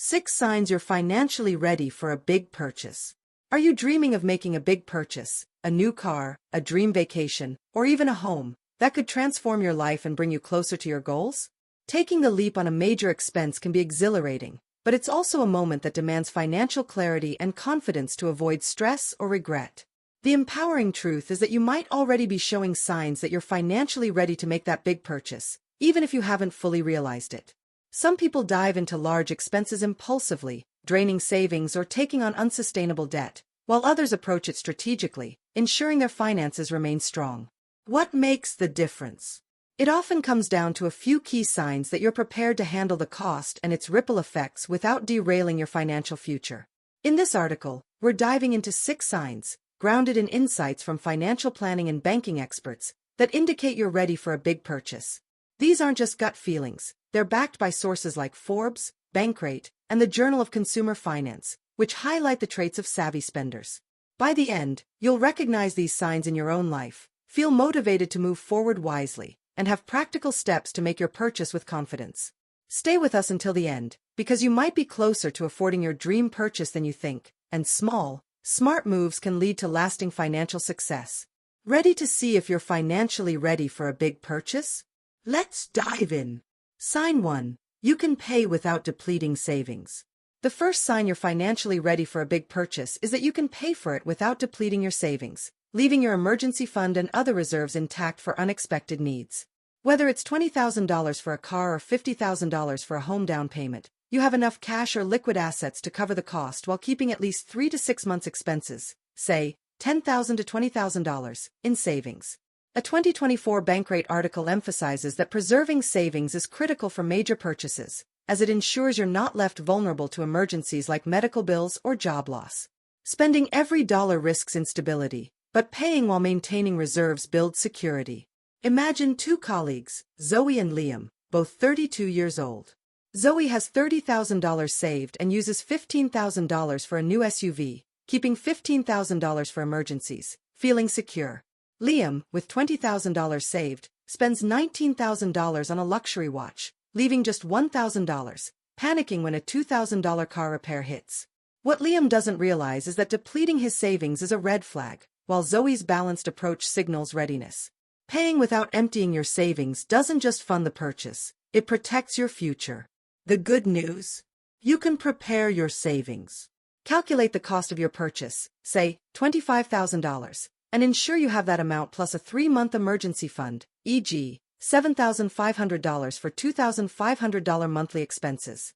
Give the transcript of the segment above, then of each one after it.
6 signs you're financially ready for a big purchase. Are you dreaming of making a big purchase, a new car, a dream vacation, or even a home that could transform your life and bring you closer to your goals? Taking the leap on a major expense can be exhilarating, but it's also a moment that demands financial clarity and confidence to avoid stress or regret. The empowering truth is that you might already be showing signs that you're financially ready to make that big purchase, even if you haven't fully realized it. Some people dive into large expenses impulsively, draining savings or taking on unsustainable debt, while others approach it strategically, ensuring their finances remain strong. What makes the difference? It often comes down to a few key signs that you're prepared to handle the cost and its ripple effects without derailing your financial future. In this article, we're diving into 6 signs, grounded in insights from financial planning and banking experts, that indicate you're ready for a big purchase. These aren't just gut feelings, they're backed by sources like Forbes, Bankrate, and the Journal of Consumer Finance, which highlight the traits of savvy spenders. By the end, you'll recognize these signs in your own life, feel motivated to move forward wisely, and have practical steps to make your purchase with confidence. Stay with us until the end, because you might be closer to affording your dream purchase than you think, and small, smart moves can lead to lasting financial success. Ready to see if you're financially ready for a big purchase? Let's dive in. Sign 1. You can pay without depleting savings. The first sign you're financially ready for a big purchase is that you can pay for it without depleting your savings, leaving your emergency fund and other reserves intact for unexpected needs. Whether it's $20,000 for a car or $50,000 for a home down payment, you have enough cash or liquid assets to cover the cost while keeping at least 3 to 6 months' expenses, say $10,000 to $20,000, in savings. A 2024 Bankrate article emphasizes that preserving savings is critical for major purchases, as it ensures you're not left vulnerable to emergencies like medical bills or job loss. Spending every dollar risks instability, but paying while maintaining reserves builds security. Imagine 2 colleagues, Zoe and Liam, both 32 years old. Zoe has $30,000 saved and uses $15,000 for a new SUV, keeping $15,000 for emergencies, feeling secure. Liam, with $20,000 saved, spends $19,000 on a luxury watch, leaving just $1,000, panicking when a $2,000 car repair hits. What Liam doesn't realize is that depleting his savings is a red flag, while Zoe's balanced approach signals readiness. Paying without emptying your savings doesn't just fund the purchase, it protects your future. The good news? You can prepare your savings. Calculate the cost of your purchase, say $25,000. And ensure you have that amount plus a 3-month emergency fund, e.g., $7,500 for $2,500 monthly expenses.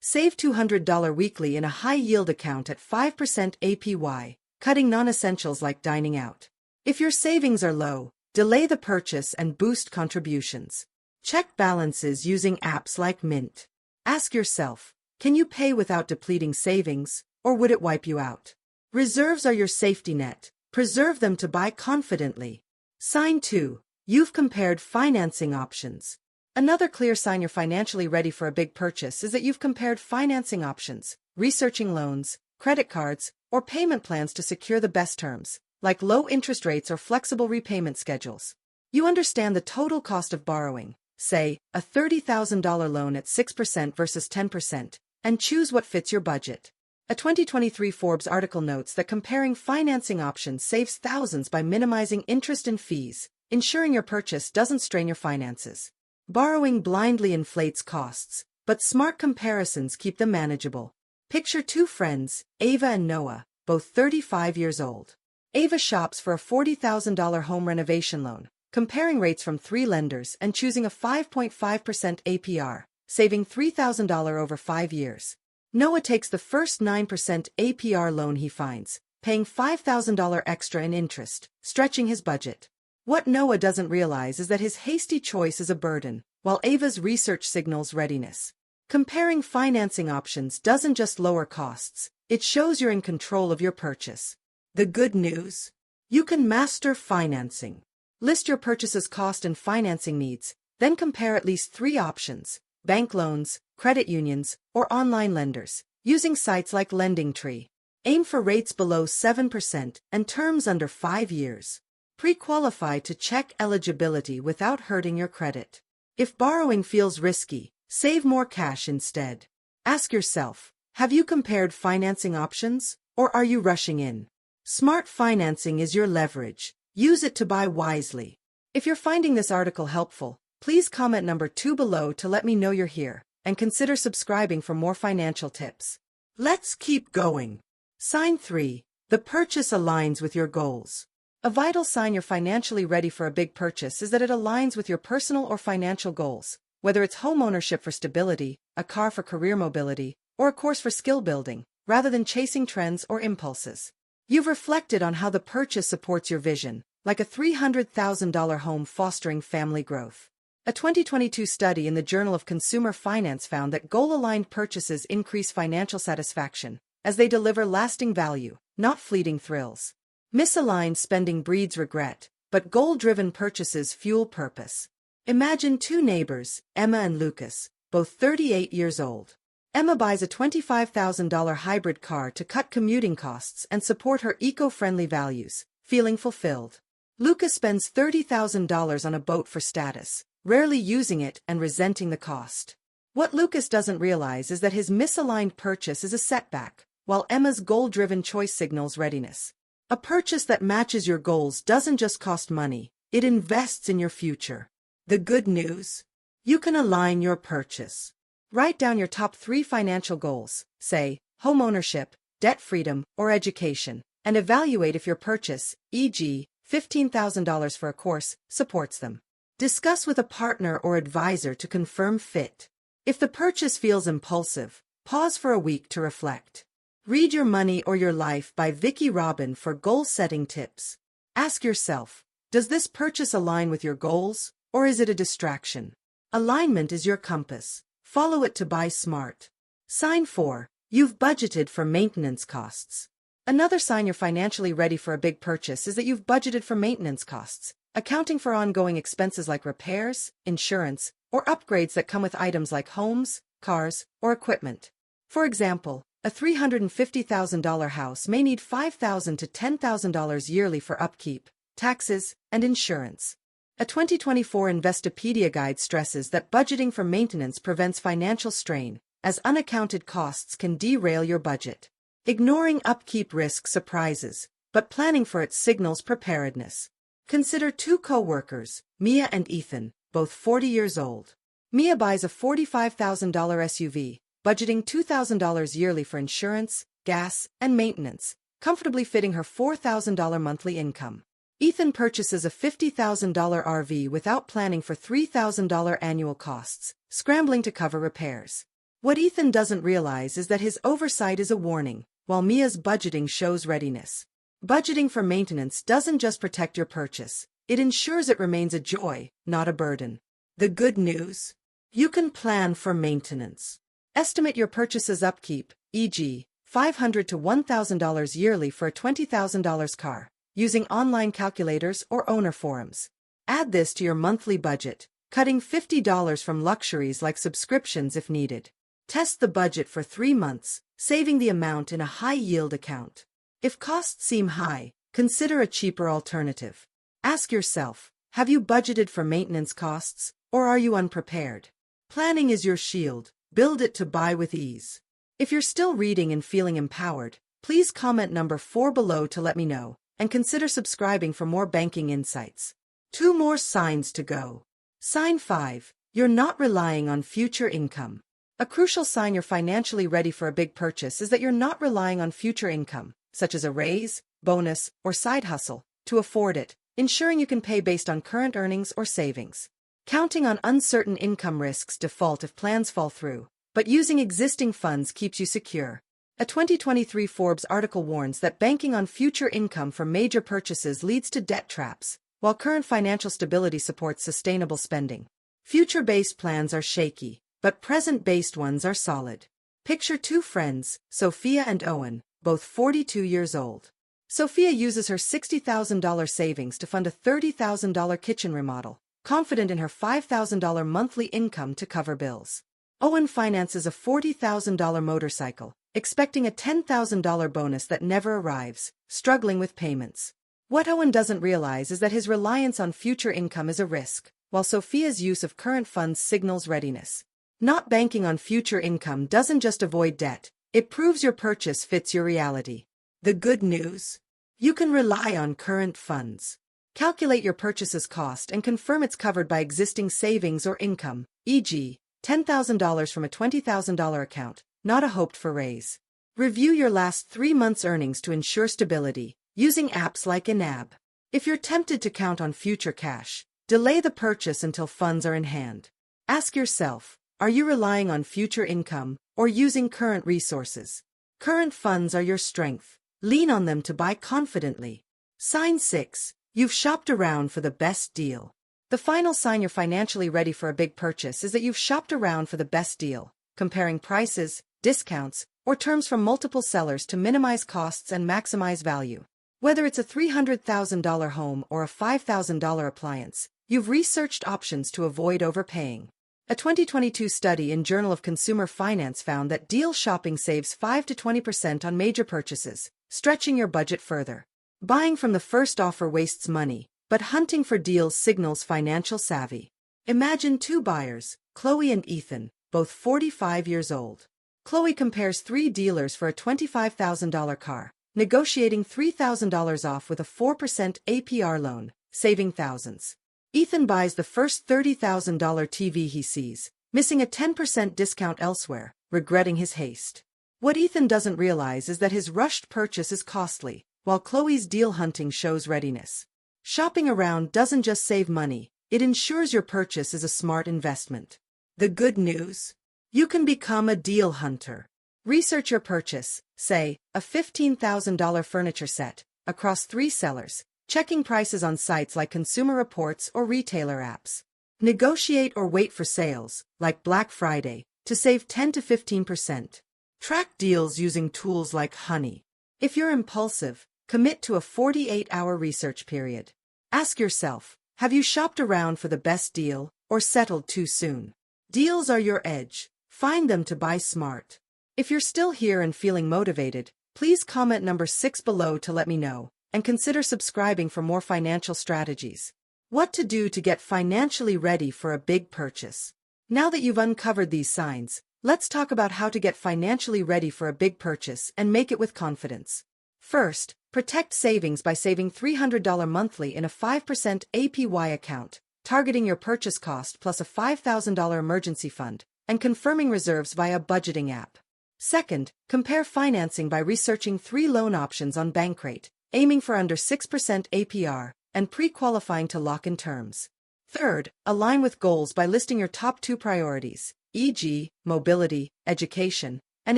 Save $200 weekly in a high-yield account at 5% APY, cutting non-essentials like dining out. If your savings are low, delay the purchase and boost contributions. Check balances using apps like Mint. Ask yourself, can you pay without depleting savings, or would it wipe you out? Reserves are your safety net. Preserve them to buy confidently. Sign 2. You've compared financing options. Another clear sign you're financially ready for a big purchase is that you've compared financing options, researching loans, credit cards, or payment plans to secure the best terms, like low interest rates or flexible repayment schedules. You understand the total cost of borrowing, say, a $30,000 loan at 6% versus 10%, and choose what fits your budget. A 2023 Forbes article notes that comparing financing options saves thousands by minimizing interest and fees, ensuring your purchase doesn't strain your finances. Borrowing blindly inflates costs, but smart comparisons keep them manageable. Picture 2 friends, Ava and Noah, both 35 years old. Ava shops for a $40,000 home renovation loan, comparing rates from 3 lenders and choosing a 5.5% APR, saving $3,000 over 5 years. Noah takes the first 9% APR loan he finds, paying $5,000 extra in interest, stretching his budget. What Noah doesn't realize is that his hasty choice is a burden, while Ava's research signals readiness. Comparing financing options doesn't just lower costs, it shows you're in control of your purchase. The good news? You can master financing. List your purchase's cost and financing needs, then compare at least 3 options: bank loans, credit unions, or online lenders, using sites like LendingTree. Aim for rates below 7% and terms under 5 years. Pre-qualify to check eligibility without hurting your credit. If borrowing feels risky, save more cash instead. Ask yourself, have you compared financing options, or are you rushing in? Smart financing is your leverage. Use it to buy wisely. If you're finding this article helpful, please comment number 2 below to let me know you're here, and consider subscribing for more financial tips. Let's keep going. Sign 3. The purchase aligns with your goals. A vital sign you're financially ready for a big purchase is that it aligns with your personal or financial goals, whether it's home ownership for stability, a car for career mobility, or a course for skill building, rather than chasing trends or impulses. You've reflected on how the purchase supports your vision, like a $300,000 home fostering family growth. A 2022 study in the Journal of Consumer Finance found that goal-aligned purchases increase financial satisfaction, as they deliver lasting value, not fleeting thrills. Misaligned spending breeds regret, but goal-driven purchases fuel purpose. Imagine two neighbors, Emma and Lucas, both 38 years old. Emma buys a $25,000 hybrid car to cut commuting costs and support her eco-friendly values, feeling fulfilled. Lucas spends $30,000 on a boat for status, rarely using it and resenting the cost. What Lucas doesn't realize is that his misaligned purchase is a setback, while Emma's goal-driven choice signals readiness. A purchase that matches your goals doesn't just cost money, it invests in your future. The good news? You can align your purchase. Write down your top 3 financial goals, say, home ownership, debt freedom, or education, and evaluate if your purchase, e.g., $15,000 for a course, supports them. Discuss with a partner or advisor to confirm fit. If the purchase feels impulsive, pause for a week to reflect. Read Your Money or Your Life by Vicki Robin for goal-setting tips. Ask yourself, does this purchase align with your goals, or is it a distraction? Alignment is your compass. Follow it to buy smart. Sign 4. You've budgeted for maintenance costs. Another sign you're financially ready for a big purchase is that you've budgeted for maintenance costs, accounting for ongoing expenses like repairs, insurance, or upgrades that come with items like homes, cars, or equipment. For example, a $350,000 house may need $5,000 to $10,000 yearly for upkeep, taxes, and insurance. A 2024 Investopedia guide stresses that budgeting for maintenance prevents financial strain, as unaccounted costs can derail your budget. Ignoring upkeep risks surprises, but planning for it signals preparedness. Consider 2 co-workers, Mia and Ethan, both 40 years old. Mia buys a $45,000 SUV, budgeting $2,000 yearly for insurance, gas, and maintenance, comfortably fitting her $4,000 monthly income. Ethan purchases a $50,000 RV without planning for $3,000 annual costs, scrambling to cover repairs. What Ethan doesn't realize is that his oversight is a warning, while Mia's budgeting shows readiness. Budgeting for maintenance doesn't just protect your purchase, it ensures it remains a joy, not a burden. The good news? You can plan for maintenance. Estimate your purchase's upkeep, e.g., $500 to $1,000 yearly for a $20,000 car, using online calculators or owner forums. Add this to your monthly budget, cutting $50 from luxuries like subscriptions if needed. Test the budget for 3 months, saving the amount in a high-yield account. If costs seem high, consider a cheaper alternative. Ask yourself, have you budgeted for maintenance costs, or are you unprepared? Planning is your shield. Build it to buy with ease. If you're still reading and feeling empowered, please comment number 4 below to let me know, and consider subscribing for more banking insights. 2 more signs to go. Sign 5. You're not relying on future income. A crucial sign you're financially ready for a big purchase is that you're not relying on future income, such as a raise, bonus, or side hustle, to afford it, ensuring you can pay based on current earnings or savings. Counting on uncertain income risks default if plans fall through, but using existing funds keeps you secure. A 2023 Forbes article warns that banking on future income for major purchases leads to debt traps, while current financial stability supports sustainable spending. Future-based plans are shaky, but present-based ones are solid. Picture 2 friends, Sophia and Owen, both 42 years old. Sophia uses her $60,000 savings to fund a $30,000 kitchen remodel, confident in her $5,000 monthly income to cover bills. Owen finances a $40,000 motorcycle, expecting a $10,000 bonus that never arrives, struggling with payments. What Owen doesn't realize is that his reliance on future income is a risk, while Sophia's use of current funds signals readiness. Not banking on future income doesn't just avoid debt, it proves your purchase fits your reality. The good news? You can rely on current funds. Calculate your purchase's cost and confirm it's covered by existing savings or income, e.g., $10,000 from a $20,000 account, not a hoped-for raise. Review your last 3 months' earnings to ensure stability, using apps like Inab. If you're tempted to count on future cash, delay the purchase until funds are in hand. Ask yourself, are you relying on future income or using current resources? Current funds are your strength. Lean on them to buy confidently. Sign 6. You've shopped around for the best deal. The final sign you're financially ready for a big purchase is that you've shopped around for the best deal, comparing prices, discounts, or terms from multiple sellers to minimize costs and maximize value. Whether it's a $300,000 home or a $5,000 appliance, you've researched options to avoid overpaying. A 2022 study in Journal of Consumer Finance found that deal shopping saves 5 to 20% on major purchases, stretching your budget further. Buying from the first offer wastes money, but hunting for deals signals financial savvy. Imagine 2 buyers, Chloe and Ethan, both 45 years old. Chloe compares 3 dealers for a $25,000 car, negotiating $3,000 off with a 4% APR loan, saving thousands. Ethan buys the first $30,000 TV he sees, missing a 10% discount elsewhere, regretting his haste. What Ethan doesn't realize is that his rushed purchase is costly, while Chloe's deal hunting shows readiness. Shopping around doesn't just save money, it ensures your purchase is a smart investment. The good news? You can become a deal hunter. Research your purchase, say, a $15,000 furniture set, across 3 sellers, checking prices on sites like Consumer Reports or retailer apps. Negotiate or wait for sales, like Black Friday, to save 10 to 15%. Track deals using tools like Honey. If you're impulsive, commit to a 48-hour research period. Ask yourself, have you shopped around for the best deal, or settled too soon? Deals are your edge. Find them to buy smart. If you're still here and feeling motivated, please comment number 6 below to let me know, and consider subscribing for more financial strategies. What to do to get financially ready for a big purchase. Now that you've uncovered these signs, let's talk about how to get financially ready for a big purchase and make it with confidence. First, protect savings by saving $300 monthly in a 5% APY account, targeting your purchase cost plus a $5,000 emergency fund, and confirming reserves via budgeting app. Second, compare financing by researching 3 loan options on Bankrate, aiming for under 6% APR, and pre-qualifying to lock in terms. Third, align with goals by listing your top 2 priorities, e.g., mobility, education, and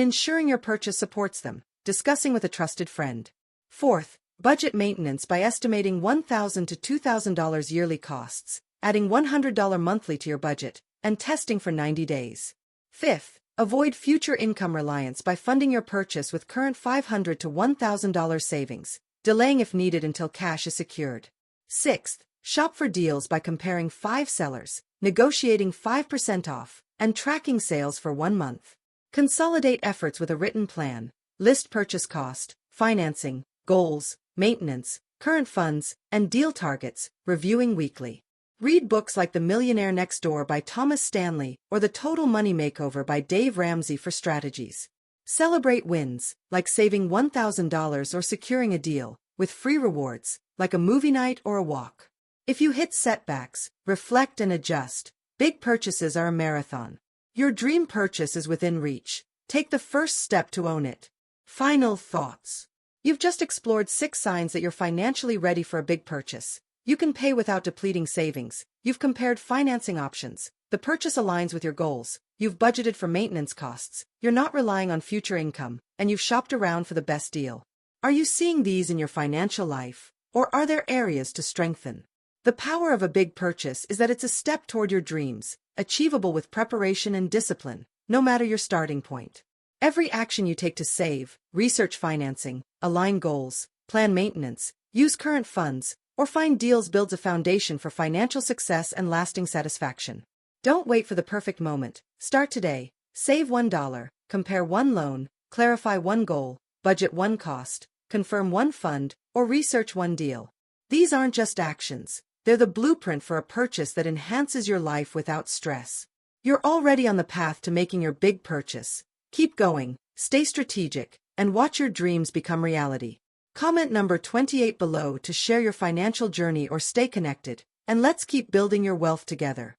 ensuring your purchase supports them, discussing with a trusted friend. Fourth, budget maintenance by estimating $1,000 to $2,000 yearly costs, adding $100 monthly to your budget, and testing for 90 days. Fifth, avoid future income reliance by funding your purchase with current $500 to $1,000 savings, delaying if needed until cash is secured. Sixth, shop for deals by comparing 5 sellers, negotiating 5% off, and tracking sales for 1 month. Consolidate efforts with a written plan. List purchase cost, financing, goals, maintenance, current funds, and deal targets, reviewing weekly. Read books like The Millionaire Next Door by Thomas Stanley or The Total Money Makeover by Dave Ramsey for strategies. Celebrate wins, like saving $1,000 or securing a deal, with free rewards, like a movie night or a walk. If you hit setbacks, reflect and adjust. Big purchases are a marathon. Your dream purchase is within reach. Take the first step to own it. Final thoughts. You've just explored 6 signs that you're financially ready for a big purchase. You can pay without depleting savings. You've compared financing options. The purchase aligns with your goals. You've budgeted for maintenance costs. You're not relying on future income, and you've shopped around for the best deal. Are you seeing these in your financial life, or are there areas to strengthen? The power of a big purchase is that it's a step toward your dreams, achievable with preparation and discipline, no matter your starting point. Every action you take to save, research financing, align goals, plan maintenance, use current funds, or find deals builds a foundation for financial success and lasting satisfaction. Don't wait for the perfect moment. Start today. Save $1, compare 1 loan, clarify 1 goal, budget 1 cost, confirm 1 fund, or research 1 deal. These aren't just actions. They're the blueprint for a purchase that enhances your life without stress. You're already on the path to making your big purchase. Keep going, stay strategic, and watch your dreams become reality. Comment number 28 below to share your financial journey or stay connected, and let's keep building your wealth together.